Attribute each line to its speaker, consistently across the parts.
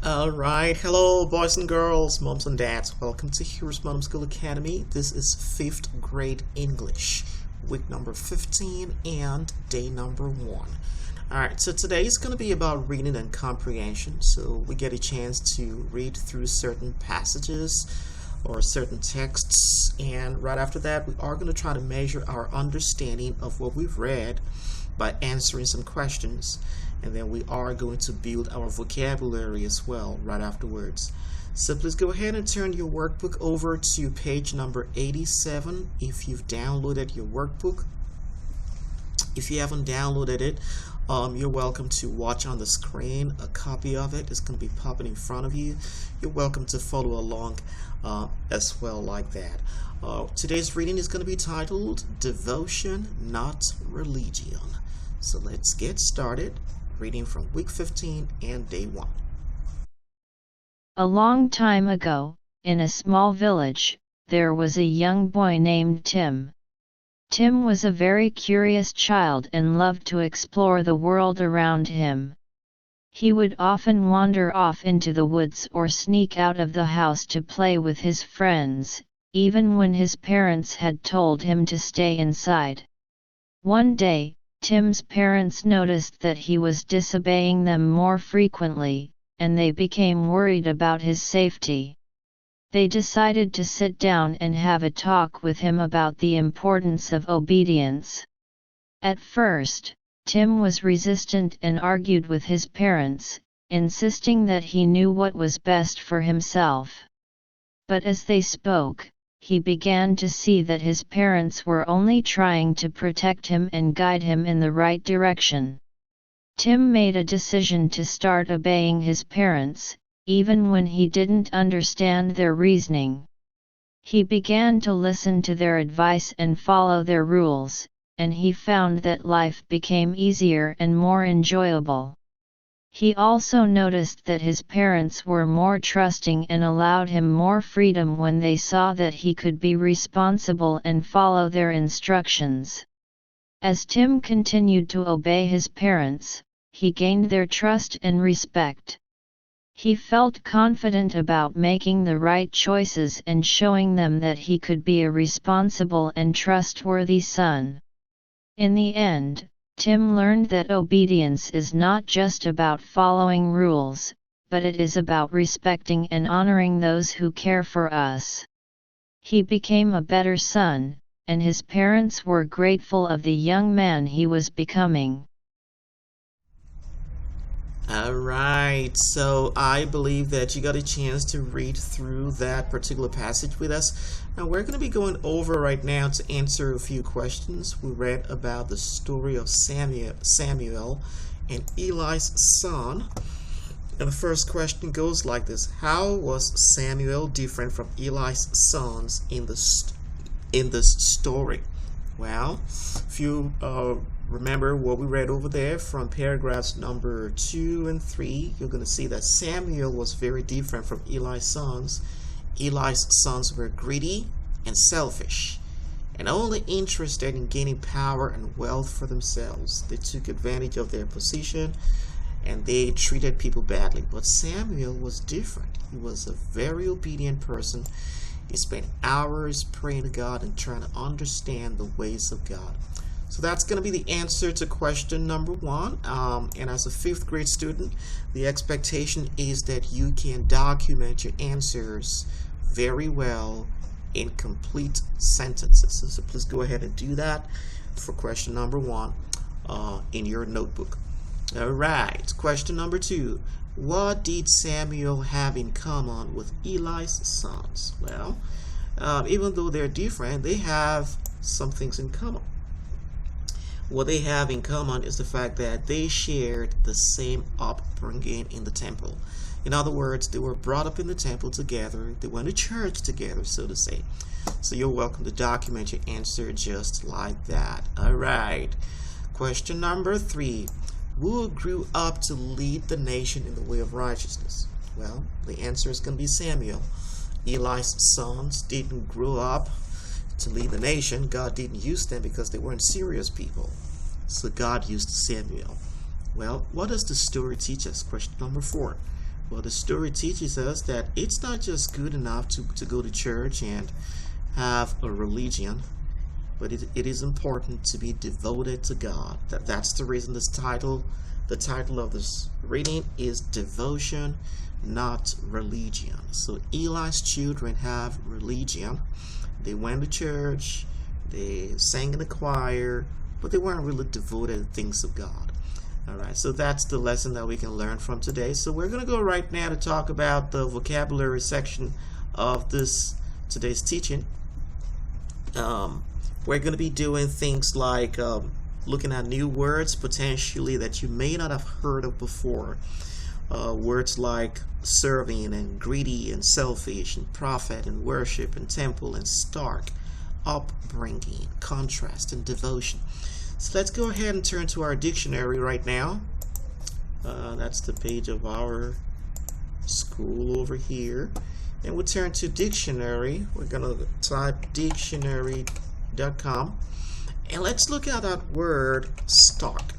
Speaker 1: Alright, hello boys and girls, moms and dads. Welcome to HeroesMart School Academy. This is 5th grade English, week number 15 and day number 1. Alright, so today is going to be about reading and comprehension. So we get a chance to read through certain passages or certain texts, and right after that we are going to try to measure our understanding of what we've read by answering some questions. And then we are going to build our vocabulary as well right afterwards. So please go ahead and turn your workbook over to page number 87 if you've downloaded your workbook. If you haven't downloaded it, you're welcome to watch on the screen. A copy of it is going to be popping in front of you. You're welcome to follow along as well like that. Today's reading is going to be titled Devotion, Not Religion. So let's get started. Reading from week 15 and day 1.
Speaker 2: A long time ago, in a small village, there was a young boy named Tim. Tim was a very curious child and loved to explore the world around him. He would often wander off into the woods or sneak out of the house to play with his friends, even when his parents had told him to stay inside. One day, Tim's parents noticed that he was disobeying them more frequently, and they became worried about his safety. They decided to sit down and have a talk with him about the importance of obedience. At first, Tim was resistant and argued with his parents, insisting that he knew what was best for himself. But as they spoke, he began to see that his parents were only trying to protect him and guide him in the right direction. Tim made a decision to start obeying his parents, even when he didn't understand their reasoning. He began to listen to their advice and follow their rules, and he found that life became easier and more enjoyable. He also noticed that his parents were more trusting and allowed him more freedom when they saw that he could be responsible and follow their instructions. As Tim continued to obey his parents, he gained their trust and respect. He felt confident about making the right choices and showing them that he could be a responsible and trustworthy son. In the end, Tim learned that obedience is not just about following rules, but it is about respecting and honoring those who care for us. He became a better son, and his parents were grateful of the young man he was becoming.
Speaker 1: Alright, so I believe that you got a chance to read through that particular passage with us. Now we're going to be going over right now to answer a few questions. We read about the story of Samuel and Eli's son. And the first question goes like this: how was Samuel different from Eli's sons in this story? Well, if you remember what we read over there from paragraphs number 2 and 3, you're going to see that Samuel was very different from Eli's sons. Eli's sons were greedy and selfish and only interested in gaining power and wealth for themselves. They took advantage of their position and they treated people badly. But Samuel was different. He was a very obedient person. He spent hours praying to God and trying to understand the ways of God. So that's going to be the answer to question number 1. And as a 5th grade student, the expectation is that you can document your answers very well in complete sentences. So please go ahead and do that for question number 1 in your notebook. All right, question number 2. What did Samuel have in common with Eli's sons? Well, even though they're different, they have some things in common. What they have in common is the fact that they shared the same upbringing in the temple. In other words, they were brought up in the temple together. They went to church together, so to say. So you're welcome to document your answer just like that. All right. Question number 3. Who grew up to lead the nation in the way of righteousness? Well, the answer is going to be Samuel. Eli's sons didn't grow up to lead the nation. God didn't use them because they weren't serious people. So God used Samuel. Well, what does the story teach us? Question number 4. Well, the story teaches us that it's not just good enough to go to church and have a religion, but it is important to be devoted to God. That's the reason the title of this reading is Devotion, not Religion. So Eli's children have religion. They went to church, they sang in the choir, but they weren't really devoted to things of God. Alright, so that's the lesson that we can learn from today. So we're going to go right now to talk about the vocabulary section of today's teaching. We're going to be doing things like looking at new words potentially that you may not have heard of before. Words like serving and greedy and selfish and prophet and worship and temple and stark, upbringing, contrast, and devotion. So let's go ahead and turn to our dictionary right now. That's the page of our school over here. And we'll turn to dictionary. We're going to type dictionary.com. And let's look at that word stark.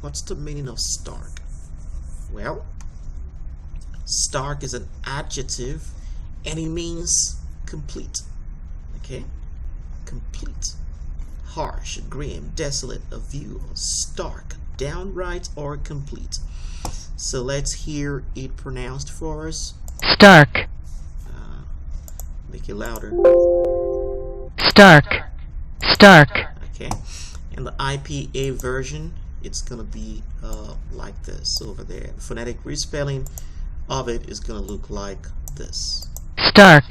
Speaker 1: What's the meaning of stark? Well, stark is an adjective and it means complete. Okay? Complete. Harsh, grim, desolate, a view, stark, downright, or complete. So let's hear it pronounced for us.
Speaker 2: Stark.
Speaker 1: Make it louder.
Speaker 2: Stark. Stark.
Speaker 1: Okay. And the IPA version, it's going to be like this over there. The phonetic respelling of it is going to look like this.
Speaker 2: Stark.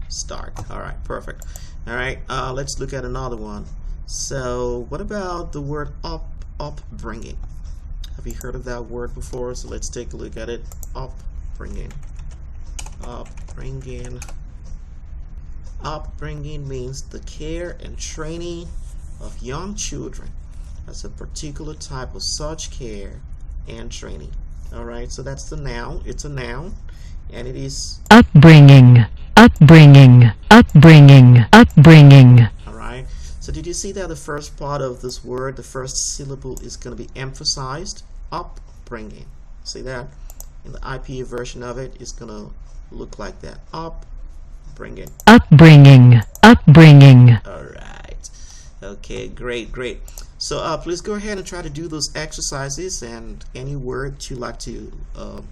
Speaker 1: Stark. All right, perfect. All right, let's look at another one. So what about the word upbringing? Have you heard of that word before? So let's take a look at it. Upbringing. Upbringing means the care and training of young children as a particular type of such care and training. All right, so that's the noun. It's a noun, and it is
Speaker 2: upbringing. Upbringing. Upbringing. Upbringing.
Speaker 1: All right. So did you see that the first part of this word, the first syllable, is going to be emphasized? Upbringing. See that? In the IPA version of it, it's going to look like that. Upbringing.
Speaker 2: Upbringing. Upbringing.
Speaker 1: All right. Okay, great. So please go ahead and try to do those exercises, and any word you'd like to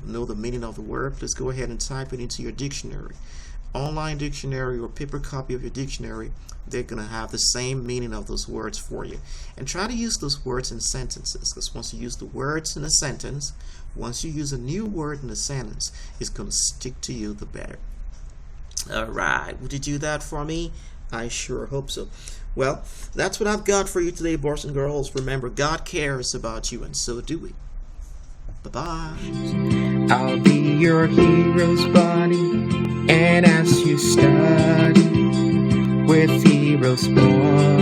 Speaker 1: know the meaning of the word, please go ahead and type it into your dictionary. Online dictionary or paper copy of your dictionary, they're going to have the same meaning of those words for you. And try to use those words in sentences, because once you use the words in a sentence, once you use a new word in a sentence, it's going to stick to you the better. Alright, would you do that for me? I sure hope so. Well, that's what I've got for you today, boys and girls. Remember, God cares about you, and so do we. Bye-bye.
Speaker 3: I'll be your hero's buddy, and as you study with HeroesMart,